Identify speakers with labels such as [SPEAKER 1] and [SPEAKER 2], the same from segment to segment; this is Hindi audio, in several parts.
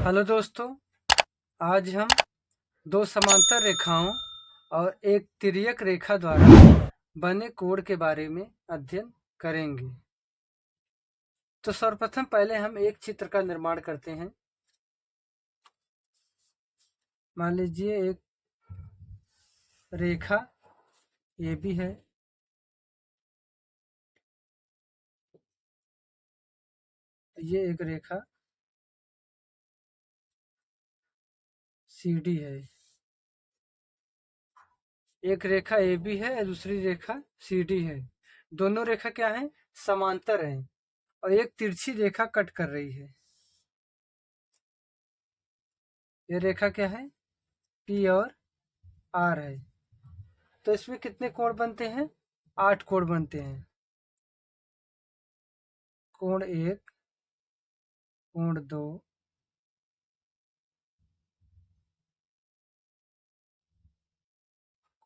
[SPEAKER 1] हेलो दोस्तों, आज हम दो समांतर रेखाओं और एक तिर्यक रेखा द्वारा बने कोण के बारे में अध्ययन करेंगे। तो सर्वप्रथम पहले हम एक चित्र का निर्माण करते हैं। मान लीजिए एक रेखा AB है, ये एक रेखा CD है। एक रेखा AB है, दूसरी रेखा CD है। दोनों रेखा क्या है? समांतर हैं और एक तिरछी रेखा कट कर रही है। ये रेखा क्या है? P और R है। तो इसमें कितने कोण बनते हैं? 8 कोण बनते हैं। कोण 1, कोण 2,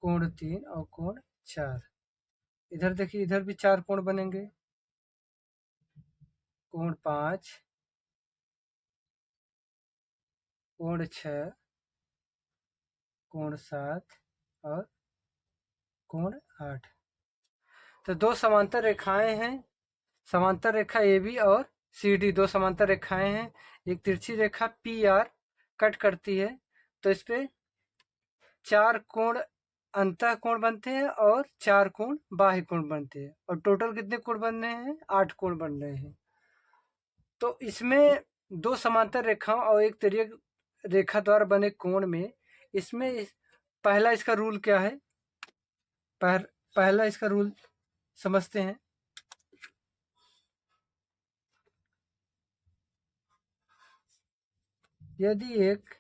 [SPEAKER 1] कोण 3 और कोण 4। इधर देखिए, इधर भी 4 कोण बनेंगे। कोण 5, कोण 6, कोण 7 और कोण 8। तो दो समांतर रेखाएं हैं। समांतर रेखा AB और CD दो समांतर रेखाएं हैं। एक तिरछी रेखा PR कट करती है, तो इस पे 4 कोण अंतः कोण बनते हैं और 4 कोण बाह्य कोण बनते हैं। और टोटल कितने कोण बन रहे हैं? 8 कोण बन रहे हैं। तो इसमें दो समांतर रेखाओं और एक तिर्यक रेखा द्वारा बने कोण में इसमें पहला इसका रूल क्या है? पहला इसका रूल समझते हैं। यदि एक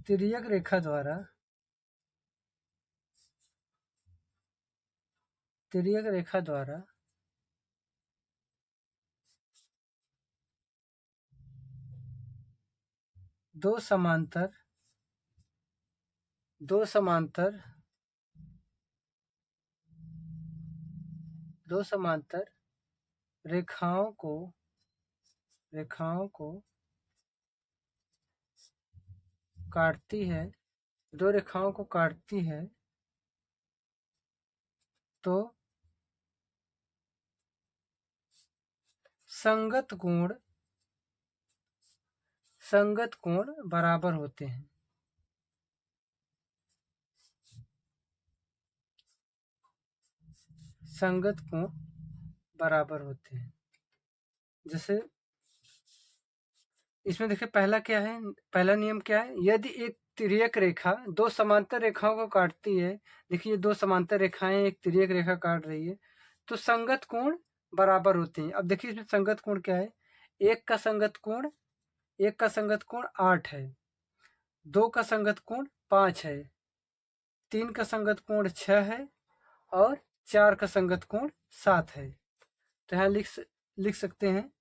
[SPEAKER 1] तिर्यक रेखा द्वारा दो समांतर रेखाओं को काटती है, दो रेखाओं को काटती है, तो संगत कोण बराबर होते हैं। संगत कोण बराबर होते हैं। जैसे इसमें देखिए, पहला क्या है? पहला नियम क्या है? यदि एक तिर्यक रेखा दो समांतर रेखाओं को काटती है, देखिए दो समांतर रेखाएं एक तिर्यक रेखा काट रही है, तो संगत कोण बराबर होते हैं। अब देखिए इसमें संगत कोण क्या है? एक का संगत कोण 8 है, दो का संगत कोण 5 है, तीन का संगत कोण 6 है और चार का संगत कोण 7 है। तो यहाँ लिख सकते हैं,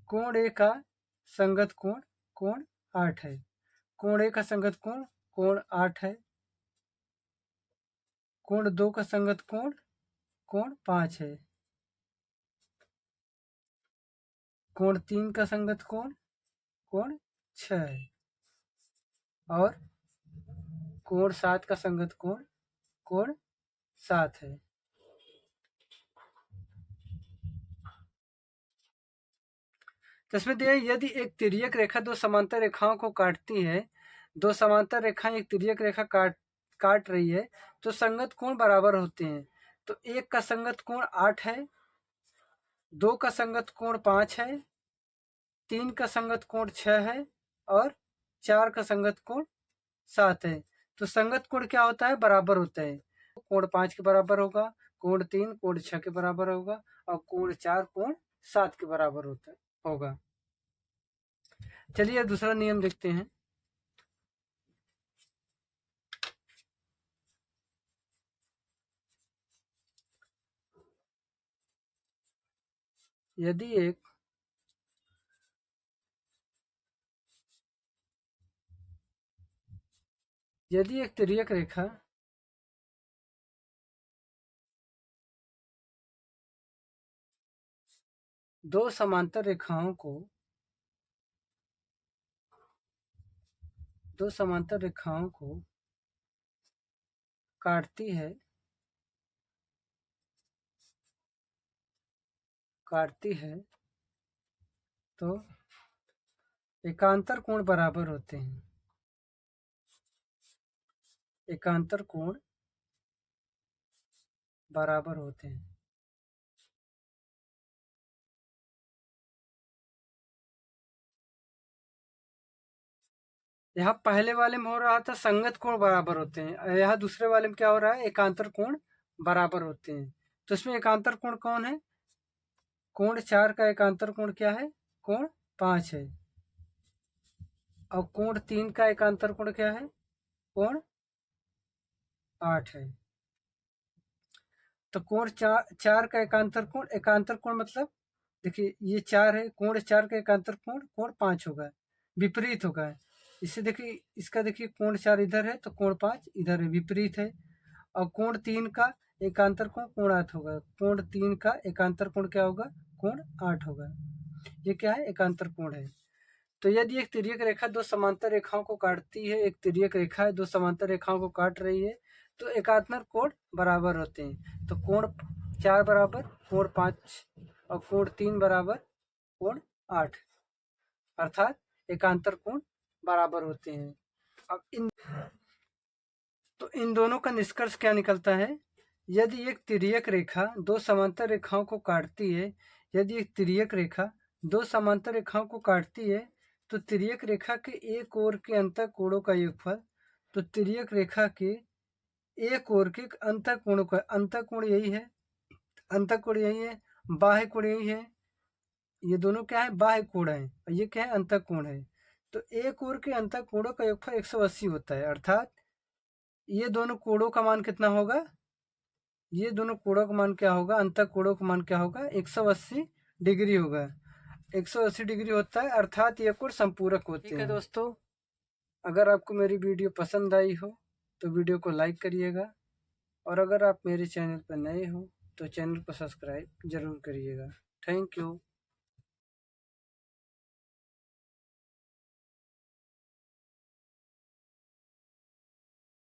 [SPEAKER 1] कोण ए का संगत कोण 8 है, कोण ए का संगत कोण 8 है, कोण 2 का संगत कोण 5 है, कोण 3 का संगत कोण 6 है और कोण 7 का संगत कोण 7 है। तो इसमें दिया, यदि एक तिर्यक रेखा दो समांतर रेखाओं को काटती है, दो समांतर रेखाएं एक तिर्यक रेखा काट रही है, तो संगत कोण बराबर होते हैं। तो एक का संगत कोण 8 है, दो का संगत कोण 5 है, तीन का संगत कोण 6 है और चार का संगत कोण 7 है। तो संगत कोण क्या होता है? बराबर होता है। कोण 5 के बराबर होगा, कोण 3 कोण 6 के बराबर होगा और कोण 4 कोण 7 के बराबर होगा। चलिए दूसरा नियम देखते हैं। यदि एक तिर्यक रेखा दो समांतर रेखाओं को काटती है तो एकांतर कोण बराबर होते हैं। एकांतर कोण बराबर होते हैं। यहाँ पहले वाले में हो रहा था संगत कोण बराबर होते हैं, यहाँ दूसरे वाले में क्या हो रहा है, एकांतर कोण बराबर होते हैं। तो इसमें एकांतर कोण कौन है, कोण 4 का एकांतर कोण क्या है, कोण 5 है। और कोण 3 का एकांतर कोण क्या है, कोण 8 है। तो कोण 4 का एकांतर कोण मतलब देखिए ये 4 है, कोण 4 का एकांतर कोण कोण 5 होगा, विपरीत होगा। इससे देखिए इसका देखिए कोण 4 इधर है तो कोण 5 इधर है, विपरीत है। और कोण 3 का एकांतर कोण कोण 8 होगा, कोण 3 का एकांतर कोण क्या होगा, कोण 8 होगा। ये क्या है, एकांतर कोण है। तो यदि एक तिर्यक रेखा दो समांतर रेखाओं को काटती है, एक तिर्यक रेखा है दो समांतर रेखाओं को काट रही है, तो एकांतर कोण बराबर होते हैं। तो कोण 4 बराबर कोण 5 और कोण 3 बराबर कोण 8, अर्थात एकांतर कोण बराबर होते हैं। अब इन दोनों का निष्कर्ष क्या निकलता है, यदि एक तिर्यक रेखा दो समांतर रेखाओं को काटती है, यदि एक तिर्यक रेखा दो समांतर रेखाओं को काटती है तो तिर्यक रेखा के एक ओर के अंतः कोणों का योगफल, तो तिर्यक रेखा के एक ओर के अंतः कोणों का, अंतः कोण यही है, अंतः कोण यही है, बाह्य कोण यही है, ये दोनों क्या है, बाह्य कोण है, और ये क्या है, अंतः कोण है। तो एक ओर के अंतः कोणों का योगफल 180 होता है, अर्थात ये दोनों कोणों का मान कितना होगा, ये दोनों कोणों का मान क्या होगा, अंतः कोणों का मान क्या होगा, 180 डिग्री होगा। 180 डिग्री होता है, अर्थात ये कोण संपूरक होते हैं। ठीक है दोस्तों, अगर आपको मेरी वीडियो पसंद आई हो तो वीडियो को लाइक करिएगा, और अगर आप मेरे चैनल पर नए हो तो चैनल को सब्सक्राइब जरूर करिएगा। Thank you.